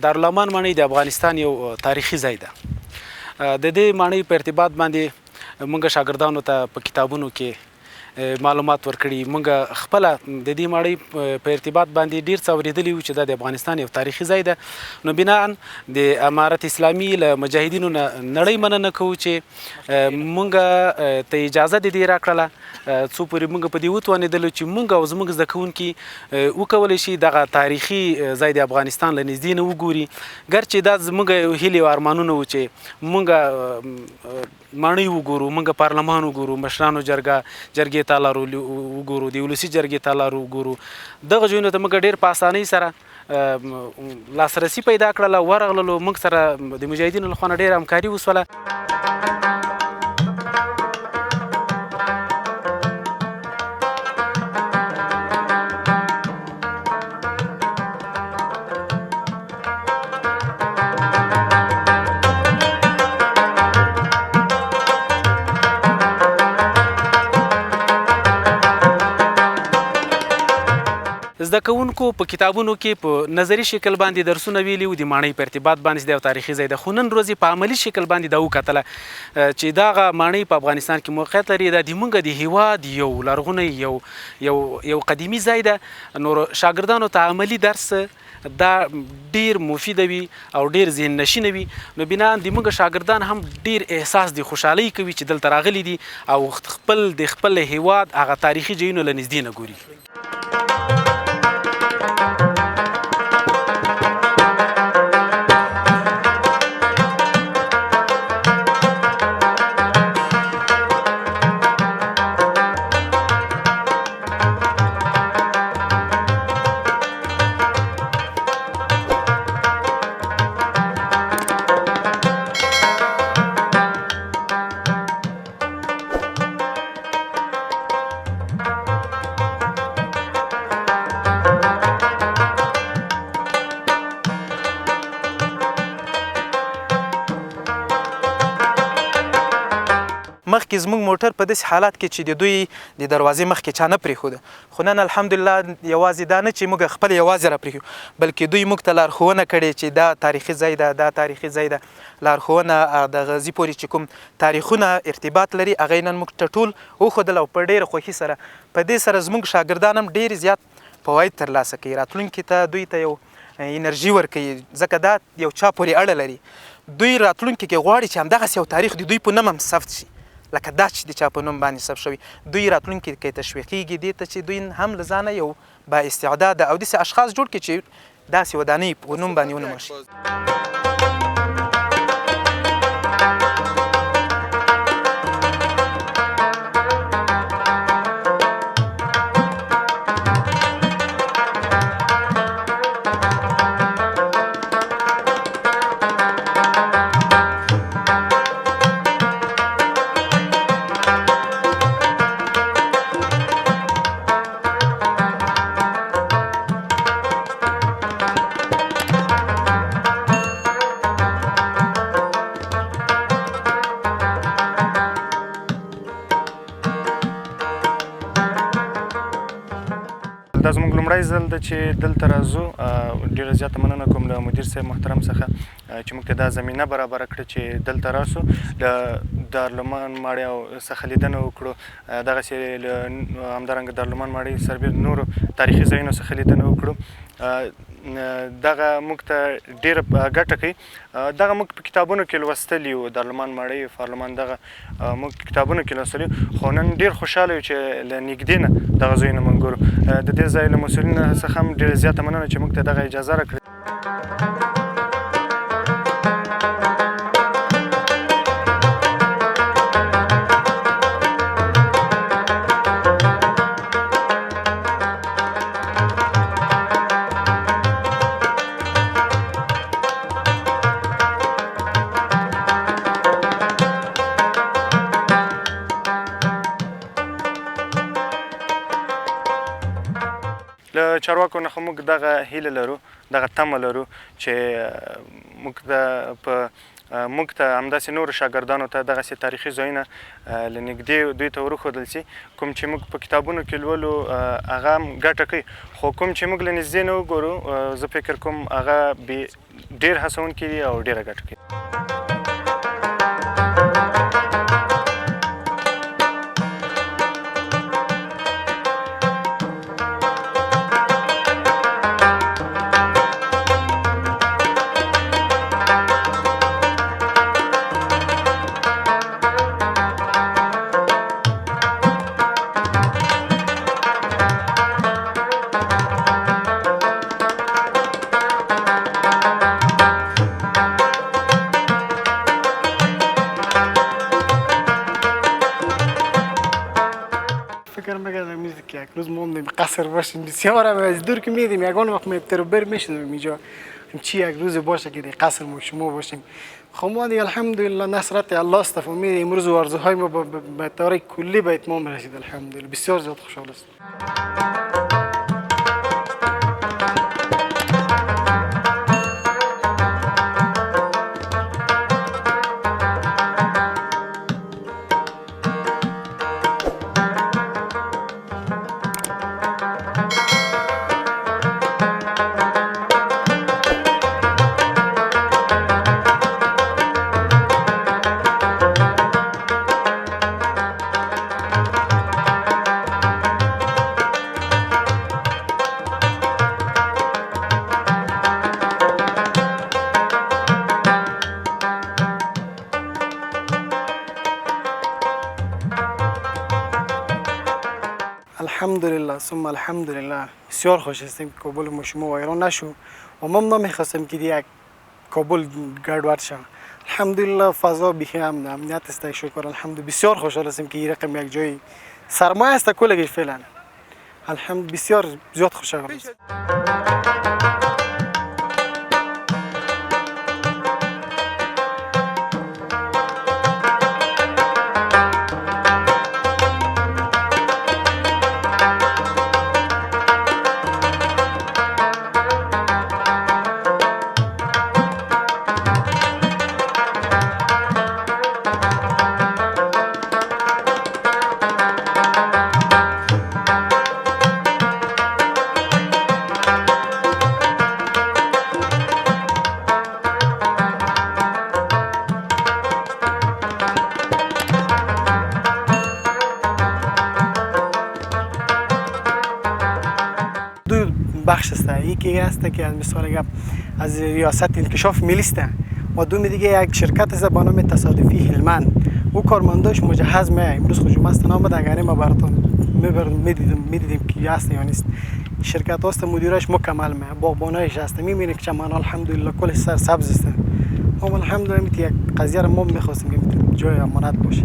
دارالامان ماڼۍ د افغانستان یو تاریخي ځای ده. د دې ماڼۍ په ارتباط باندې موږ شاګردانو ته په کتابونو کې معلومات ورکړي. موږ خپله د دې ماڼۍ په ارتباط باندې ډېر څه اورېدلي وو چې دا د افغانستان یو تاریخي ځای ده. نو بناً د امارت اسلامي له مجاهدینو نه نړۍ مننه کوو چې موږ ته اجازه د دې راکړله څو پورې موږ په دې وتوانېدلو چې موږ او زموږ زده کوونکي وکولی شي دغه تاریخي ځای د افغانستان له نږدې نه وګوري. ګرچې دا زموږ هیلې او ارمانونه وو چې موږ ماڼۍ وګورو، موږ پارلمان وګورو، مشرانو جرګې ته لارو وګورو، د ولسي جرګې ته لارو وګورو. دغه ځایونو ته موږ ډېر په اسانۍ سره لاسرسي پیدا کړله، ورغللو. موږ سره د مجاهدینو له خوا نه ډېره همکاري وسوله. زده کوونکو په کتابونو کې په نظري شکل باندې درسونه ویلي وو د ماڼۍ په ارتباط باندې چې دا یو تاریخي ځای ده، خو نن ورځې په عملي شکل باندې دا وکتله چې دغه ماڼۍ په افغانستان کې موقعیت لري. دا د موږ د هیواد یو لرغونی یو قدیمي ځای ده. نو شاګردانو ته عملي درس دا ډیر مفید وي او ډیر ذهن نشین وي. نو بنا د موږ شاګردان هم ډیر احساس د خوشحالۍ کوي چې دلته راغلي دي او خپل هیواد هغه تاریخي ځایونو له نږدې نه ګوري. مخکې زموږ موټر په داسې حالات کې چې د دوی د دروازې مخکې چا نه پرېښوده، خو نن الحمدلله یوازې دا نه چې موږ خپل یوازې راپرېښو، بلکې دوی موږ ته لارښوونه کړې چې دا تاریخي ځای ده، دا تاریخي ځای ده. لارښوونه د غزې پورې چې کوم تاریخونه ارتباط لري هغه یې نن موږ ته ټول وښودل او په ډېره خوښي سره. په دې سره زموږ شاګردان هم ډېر زیات فواید ترلاسه کوي. راتلونکي ته دوی ته یو انرژي ورکوي، ځکه دا یو چا پورې اړه لري. دوی راتلونکي کې غواړي چې همدغسې یو تاریخ د دوی په نوم هم ثبت شي، لکه دا چې د چا په نوم باندې ثبت شوي. دوی راتلونکي کې تشویقیږي دې ته چې دوی هم له ځانه یو با استعداده او داسې اشخاص جوړ کړي چې داسې ودانۍ په نوم باندې ونومول شي. دا زموږ لومړی ځل ده چې دلته راځو. ډېره زیاته مننه کوم له مدیر صاحب محترم څخه چې موږ ته دا زمینه برابره کړه چې دلته راسو، د دارالامان ماڼۍ څخه لیدنه وکړو. دغسې له همدارنګه دارالامان ماڼۍ سربېره نورو تاریخي ځایونو څخه لیدنه وکړو. دغه موږ ته ډېره ګټه کوي. دغه موږ په کتابونو کې لوستلي وو، دارالامان ماڼۍ، پارلمان، دغه موږ کتابونو کې لوستلي وو، خو نن ډېر خوشحاله یو چې له نږدې نه دغه ځایونه موږ ګورو. د دې ځای له مسؤلینو څخه هم ډېره زیاته مننه چې موږ ته دغه اجازه راکړې. چارواکو نه خو موږ دغه هیله لرو، دغه تمه لرو چې موږ ته همداسې نورو شاګردانو ته دغسې تاریخي ځایونه له نږدې دوی ته وروښودل سي. کوم چې موږ په کتابونو کې لولو هغه هم ګټه کوي، خو کوم چې موږ له نږدې نه وګورو زه فکر کوم هغه ډېر هڅونکي دي او ډېره ګټه کوي. فکر میکردم که یک روز موندیم قصر باشیم، بسیار هم از دور که میدیم یگان وقت میتربر میشدم اینجا چی یک روز باشه که قصر ما شما باشیم. خب ما دیگه الحمدلله نصرت الله است و امید امروز آرزوهای ما به طور کلی به اتمام رسید. الحمدلله بسیار زیاد خوشحال هستم. الحمدلله ثم الحمدلله بسیار خوش هستیم که کابل ما شما ویران نشو و ما نمیخواستیم که یک کابل گردوار شه. الحمدلله فضا بخیر امنیت است، شکر الحمد. بسیار خوشحال هستیم که این رقم یک جای سرمایه است کلگی فعلا. الحمد بسیار زیاد خوشحال هستیم. بخش است. یکی است که از مثال گپ از ریاست انکشاف ملی است و دوم دیگه یک شرکت است به نام تصادفی هلمند. او کارمنداش مجهز می امروز خود جمعه است نام دگری ما براتون میدیدیم که هست یا نیست. شرکت است مدیرش مکمل می باغبانایش هست میبینید که چمن الحمدلله کل سر سبز است. ما الحمدلله یک قضیه رو ما میخواستیم که جای امانت باشه.